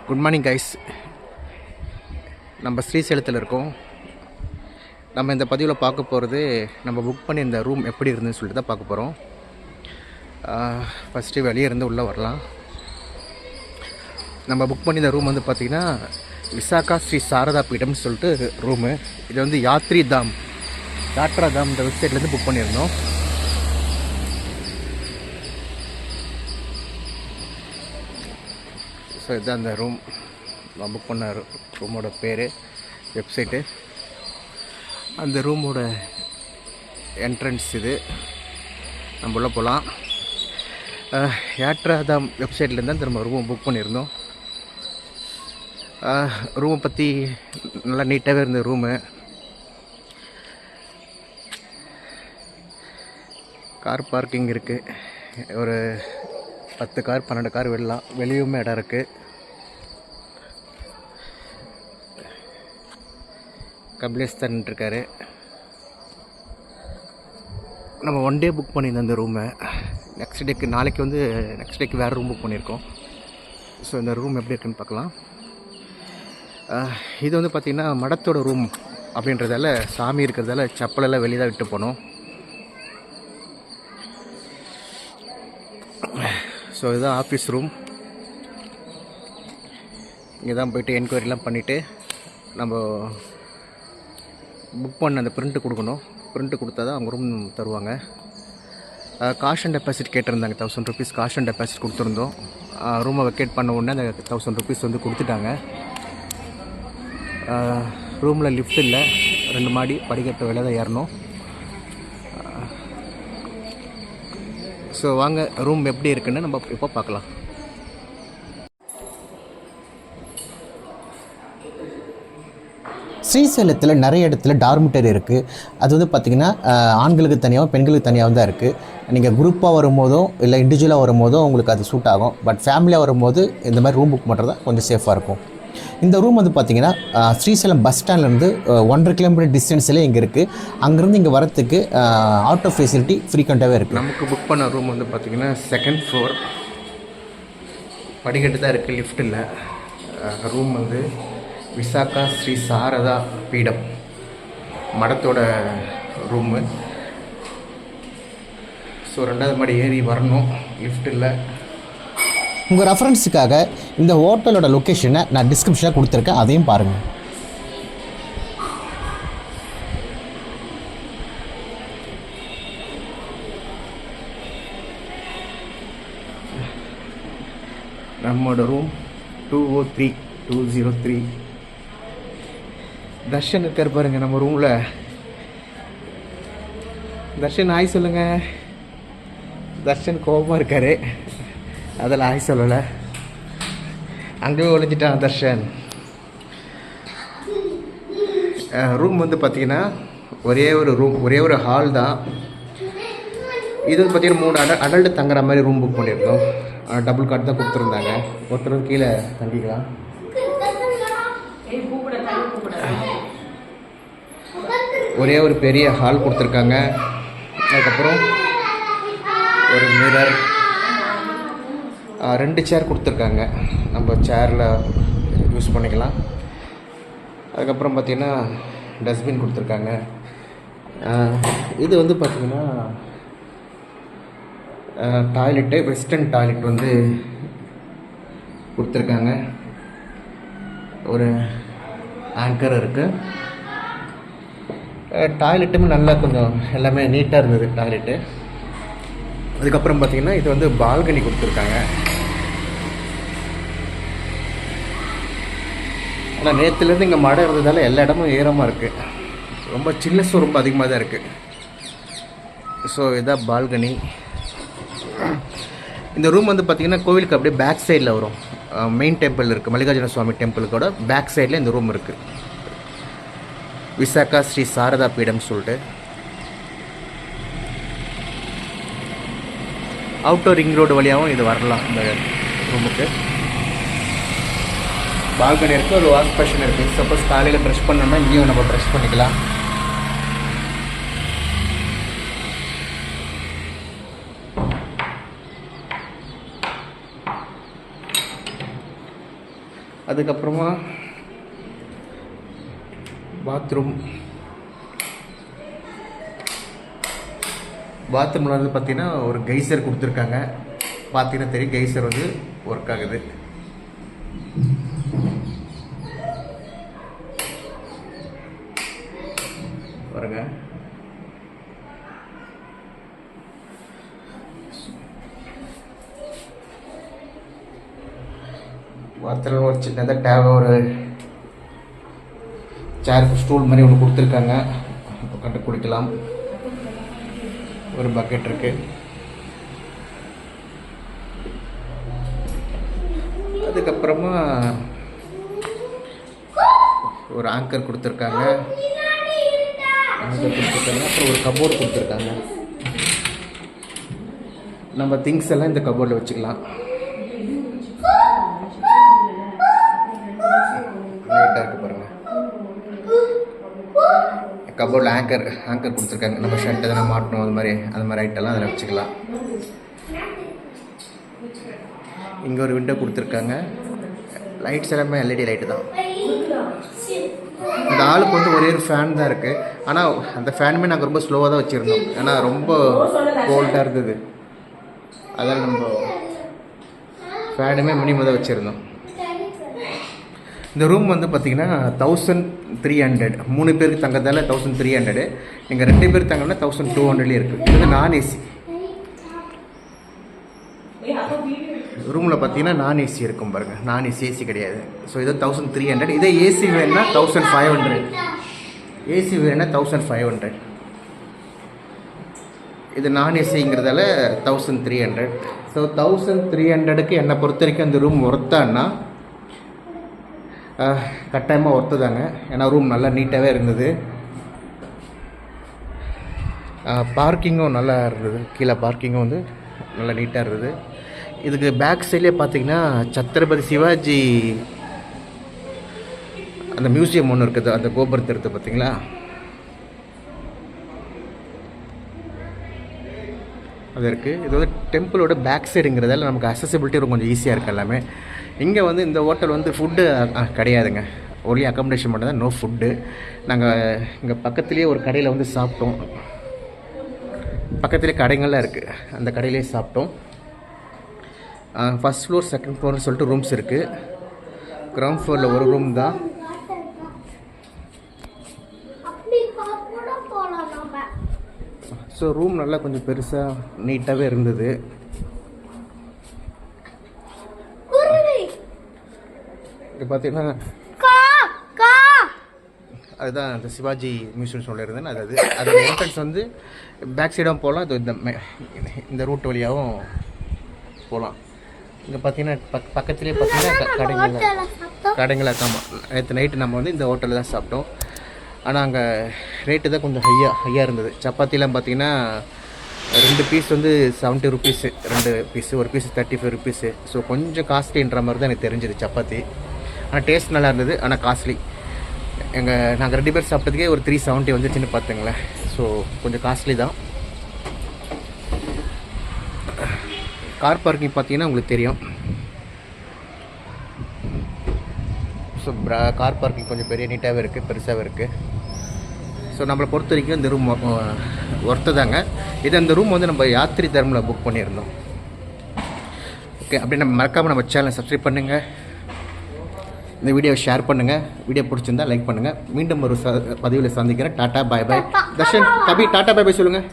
Good morning guys. நம்ம ஸ்ரீசைலத்தில் இருக்கோம். நம்ம இந்த பதிவில் பார்க்க போகிறது நம்ம புக் பண்ணி இந்த ரூம் எப்படி இருந்துன்னு சொல்லிட்டு தான் பார்க்க போகிறோம். ஃபஸ்ட்டு வெளியே இருந்து உள்ளே வரலாம். நம்ம புக் பண்ணி இந்த ரூம் வந்து பார்த்திங்கன்னா விசாகா ஸ்ரீ சாரதா பீடம்னு சொல்லிட்டு ரூமு. இது வந்து யாத்ரா தாம் இந்த வெப்சைட்லேருந்து புக் பண்ணியிருந்தோம். ஸோ இதுதான் அந்த ரூம். நான் புக் பண்ண ரூமோட பேர், வெப்சைட்டு. அந்த ரூமோட என்ட்ரன்ஸ் இது. நம்ம உள்ளே போகலாம். யாத்ரா தாம் வெப்சைட்லேருந்து தான் நம்ம ரூமை புக் பண்ணியிருந்தோம். ரூமை பற்றி நல்லா நீட்டாகவே இருந்த ரூமு. கார் பார்க்கிங் இருக்குது. ஒரு 10 கார் 12 கார் விடலாம். வெளியுமே இடம் இருக்குது. கபிலேஸ்தன் இருக்கார். நம்ம 1 டே புக் பண்ணியிருந்தோம் அந்த ரூமை. நெக்ஸ்ட் டேக்கு வேறு ரூம் புக் பண்ணியிருக்கோம். ஸோ இந்த ரூம் எப்படி இருக்குன்னு பார்க்கலாம். இது வந்து பார்த்திங்கன்னா மடத்தோட ரூம் அப்படின்றதால, சாமி இருக்கிறதால செப்பலெல்லாம் வெளியே தான் விட்டு போனோம். ஸோ இதுதான் ஆஃபீஸ் ரூம். இங்கே தான் போய்ட்டு என்கொயரிலாம் பண்ணிவிட்டு நம்ம புக் பண்ண அந்த ப்ரிண்ட்டு கொடுக்கணும். ப்ரிண்ட்டு கொடுத்தா தான் அவங்க ரூம் தருவாங்க. காஷ் அண்ட் டெபாசிட் கேட்டிருந்தாங்க. 1000 ருபீஸ் காஷ் அண்ட் டெபாசிட் கொடுத்துருந்தோம். ரூமை வெக்கேட் பண்ண உடனே அந்த 1000 ருபீஸ் வந்து கொடுத்துட்டாங்க. ரூமில் லிஃப்ட் இல்லை, 2 மாடி படிக்கட்டு வெளியே தான் ஏறணும். ஸோ வாங்க ரூம் எப்படி இருக்குன்னு நம்ம இப்போ பார்க்கலாம். ஸ்ரீசைலத்தில் நிறைய இடத்துல டார்மிட்டரி இருக்குது. அது வந்து பார்த்திங்கன்னா ஆண்களுக்கு தனியாகவும் பெண்களுக்கு தனியாகவும் தான் இருக்குது. நீங்கள் குரூப்பாக வரும்போதோ இல்லை இண்டிவிஜுவலாக வரும்போதோ உங்களுக்கு அது சூட் ஆகும். பட் ஃபேமிலியாக வரும்போது இந்த மாதிரி ரூம் புக் பண்ணுறது தான் கொஞ்சம் சேஃபாக இருக்கும். இந்த ரூம் வந்து பார்த்திங்கன்னா ஸ்ரீசைலம் பஸ் ஸ்டாண்ட்லேருந்து 1.5 கிலோமீட்டர் டிஸ்டன்ஸில் இங்கே இருக்குது. அங்கேருந்து இங்கே வரத்துக்கு ஆட்டோ ஃபெசிலிட்டி ஃப்ரீக்வெண்ட்டாகவே இருக்குது. நமக்கு புக் பண்ண ரூம் வந்து பார்த்திங்கன்னா 2nd ஃப்ளோர். படிக்கட்டு தான் இருக்குது, லிஃப்ட் இல்லை. ரூம் வந்து விசாகா ஸ்ரீ சாரதா பீடம் மடத்தோட ரூமு. ஸோ 2வது மாடி ஏறி வரணும், லிஃப்ட் இல்லை. உங்கள் ரெஃபரன்ஸுக்காக இந்த ஹோட்டலோட லொக்கேஷனை நான் டிஸ்கிரிப்ஷனில் கொடுத்துருக்கேன், அதையும் பாருங்கள். நம்மளோட ரூம் 203. தர்ஷன் இருக்கார் பாருங்க நம்ம ரூமில். தர்ஷன் ஆய் சொல்லுங்கள். தர்ஷன் கோபமாக இருக்கார், அதில் ஆய் சொல்லலை. அங்கேயே ஒழிஞ்சிட்டான் தர்ஷன். ரூம் வந்து பார்த்திங்கன்னா ஒரே ஒரு ஹால் தான். இது வந்து பார்த்திங்கன்னா 3 அடல்ட்டு தங்குற மாதிரி ரூம் புக் பண்ணியிருந்தோம். டபுள் கார்டு தான் கொடுத்துருந்தாங்க. ஒருத்தர் கீழே தங்கிக்கலாம். ஒரே ஒரு பெரிய ஹால் கொடுத்துருக்காங்க. அதுக்கப்புறம் ஒரு மிரர், 2 சேர் கொடுத்துருக்காங்க. நம்ம சேரில் யூஸ் பண்ணிக்கலாம். அதுக்கப்புறம் பார்த்திங்கன்னா டஸ்ட்பின் கொடுத்துருக்காங்க. இது வந்து பார்த்திங்கன்னா டாய்லெட்டு, வெஸ்டர்ன் டாய்லெட் வந்து கொடுத்துருக்காங்க. ஒரு ஆங்கர் இருக்குது. டாய்லெட்டுமே நல்லா கொஞ்சம் எல்லாமே நீட்டாக இருந்தது டாய்லெட்டு. அதுக்கப்புறம் பார்த்திங்கன்னா இது வந்து பால்கனி கொடுத்துருக்காங்க. ஆனால் நேற்றுலேருந்து இங்கே மழை இருந்ததால் எல்லா இடமும் ஈரமாக இருக்குது. ரொம்ப சில்னஸ் ரொம்ப அதிகமாக தான் இருக்குது. ஸோ இதான் பால்கனி. இந்த ரூம் வந்து பார்த்திங்கன்னா கோவிலுக்கு அப்படியே பேக் சைடில் வரும். மெயின் டெம்பிள் இருக்குது, மல்லிகார்ஜுன சுவாமி டெம்பிளுக்கோட பேக் சைடில் இந்த ரூம் இருக்குது. விசாகா ஸ்ரீ சாரதா பீடம்னு சொல்லிட்டு. அவுட்டர் ரிங் ரோடு வழியாகவும் இது வரலாம். இந்த ரூமுக்கு பால்கனி இருக்குது, ஒரு வாஷ் பேஷன் இருக்குது. சப்போஸ் காலையில் ப்ரெஷ் பண்ணோம்னா இங்கேயும் நம்ம ப்ரெஷ் பண்ணிக்கலாம். அதுக்கப்புறமா பாத்ரூமில் வந்து பார்த்திங்கன்னா ஒரு கெய்சர் கொடுத்துருக்காங்க. பார்த்தீங்கன்னா தெரியும், கெய்சர் வந்து ஒர்க் ஆகுது. பாருங்க, பாத்ரூம் ஒரு சின்னதாக ஒரு சேர் ஸ்டூல் மாதிரி ஒன்று கொடுத்துருக்காங்க, உட்காந்து குடிக்கலாம். ஒரு பக்கெட் இருக்கு. அதுக்கப்புறமா ஒரு ஆங்கர் கொடுத்துருக்காங்க. அப்புறம் ஒரு கபோர்டு கொடுத்துருக்காங்க. நம்ம திங்ஸ் எல்லாம் இந்த கபோர்டில் வச்சுக்கலாம். நீட்டாக இருக்கு பாருங்க. கபோர்டில் ஆங்கர் கொடுத்துருக்காங்க. நம்ம ஷர்ட் எதனா மாட்டணும், அந்த மாதிரி ஐட்டெல்லாம் அதில் வச்சுக்கலாம். இங்கே ஒரு விண்டோ கொடுத்துருக்காங்க. லைட்ஸ் எல்லாமே எல்இடி லைட்டு தான். இந்த ஆளுக்கு வந்து ஒரே ஒரு ஃபேன் தான் இருக்குது. ஆனால் அந்த ஃபேனுமே நாங்கள் ரொம்ப ஸ்லோவாக தான் வச்சுருந்தோம். ஏன்னா ரொம்ப கோல்டாக இருந்தது. அதனால் நம்ம ஃபேனுமே மினிமம் தான் வச்சுருந்தோம். இந்த ரூம் வந்து பார்த்திங்கன்னா 1300. 3 பேருக்கு தங்கறதால 1300. நீங்கள் 2 பேர் தங்கன்னா 1200 இருக்குது. இது வந்து நான் ஏசி ரூமில் பார்த்தீங்கன்னா நான் ஏசி இருக்கும் பாருங்கள். நான் ஏசி கிடையாது. ஸோ இது 1300. இதே ஏசி வேணுன்னா 1500. ஏசி வேணுன்னா 1500. இது நான் ஏசிங்கிறதால 1300. ஸோ 1300க்கு என்னை பொறுத்த வரைக்கும் அந்த ரூம் ஒர்த்தான்னா கட்டாயமாக ஒர்த்து தாங்க. ஏன்னா ரூம் நல்லா நீட்டாகவே இருந்தது. பார்க்கிங்கும் நல்லா இருந்தது. கீழே பார்க்கிங்கும் வந்து நல்லா நீட்டாக இருந்தது. இதுக்கு பேக் சைட்லேயே பார்த்தீங்கன்னா சத்ரபதி சிவாஜி அந்த மியூசியம் ஒன்று இருக்குது. அந்த கோபுரத்தை எடுத்து பார்த்தீங்களா, அது இருக்குது. இது வந்து டெம்பிளோட பேக் சைடுங்கிறதால நமக்கு அக்சசிபிலிட்டி கொஞ்சம் ஈஸியாக இருக்குது எல்லாமே. இங்கே வந்து இந்த ஹோட்டல் வந்து ஃபுட்டு கிடையாதுங்க. ஒன்லி அக்காமடேஷன் மட்டும் தான், நோ ஃபுட்டு. நாங்கள் இங்கே பக்கத்துலேயே ஒரு கடையில் வந்து சாப்பிட்டோம். பக்கத்துலேயே கடைங்கள்லாம் இருக்குது, அந்த கடையிலே சாப்பிட்டோம். ஃபஸ்ட் ஃப்ளோர், செகண்ட் ஃப்ளோர்னு சொல்லிட்டு ரூம்ஸ் இருக்குது. கிரவுண்ட் ஃப்ளோரில் ஒரு ரூம் தான். ஸோ ரூம் நல்லா கொஞ்சம் பெருசாக நீட்டாகவே இருந்தது. இது பார்த்தீங்கன்னா அதுதான் அந்த சிவாஜி மியூசியம் சொல்லியிருந்தேன். அது என்ட்ரன்ஸ் வந்து பேக் சைடாகவும் போகலாம். அது இந்த ரூட் வழியாகவும் போகலாம். இங்கே பார்த்தீங்கன்னா பக்கத்துலேயே பார்த்தீங்கன்னா கடைங்களா ஆமாம். நேற்று நைட்டு நம்ம வந்து இந்த ஹோட்டலில் தான் சாப்பிட்டோம். ஆனால் அங்கே ரேட்டு தான் கொஞ்சம் ஹையாக இருந்தது. சப்பாத்திலாம் பார்த்தீங்கன்னா 2 பீஸ் வந்து 70 ருபீஸு, 2 பீஸு, ஒரு பீஸ் 35 ருபீஸு. ஸோ கொஞ்சம் காஸ்ட்லின்ற மாதிரி தான் எனக்கு தெரிஞ்சுது சப்பாத்தி. ஆனால் டேஸ்ட் நல்லா இருந்தது, ஆனால் காஸ்ட்லி. நாங்கள் 2 பேர் சாப்பிட்டதுக்கே ஒரு 370 வந்துச்சுன்னு பார்த்துங்களேன். ஸோ கொஞ்சம் காஸ்ட்லி தான். கார் பார்க்கிங் பார்த்தீங்கன்னா உங்களுக்கு தெரியும். ஸோ கார் பார்க்கிங் கொஞ்சம் பெரிய நீட்டாகவே இருக்குது, பெருசாகவே இருக்குது. ஸோ நம்மளை பொறுத்த வரைக்கும் இந்த ரூம் ஒர்த்து தாங்க. இது அந்த ரூம் வந்து நம்ம யாத்ரி தர்மில் புக் பண்ணியிருந்தோம். ஓகே, அப்படி நம்ம மறக்காமல் நம்ம சேனலை சப்ஸ்கிரைப் பண்ணுங்கள், இந்த வீடியோவை ஷேர் பண்ணுங்கள். வீடியோ பிடிச்சிருந்தால் லைக் பண்ணுங்கள். மீண்டும் ஒரு பதிவில் சந்திக்கிறேன். டாட்டா பாய் பாய். தர்ஷன், கபி டாட்டா பாய் பாய் சொல்லுங்கள்.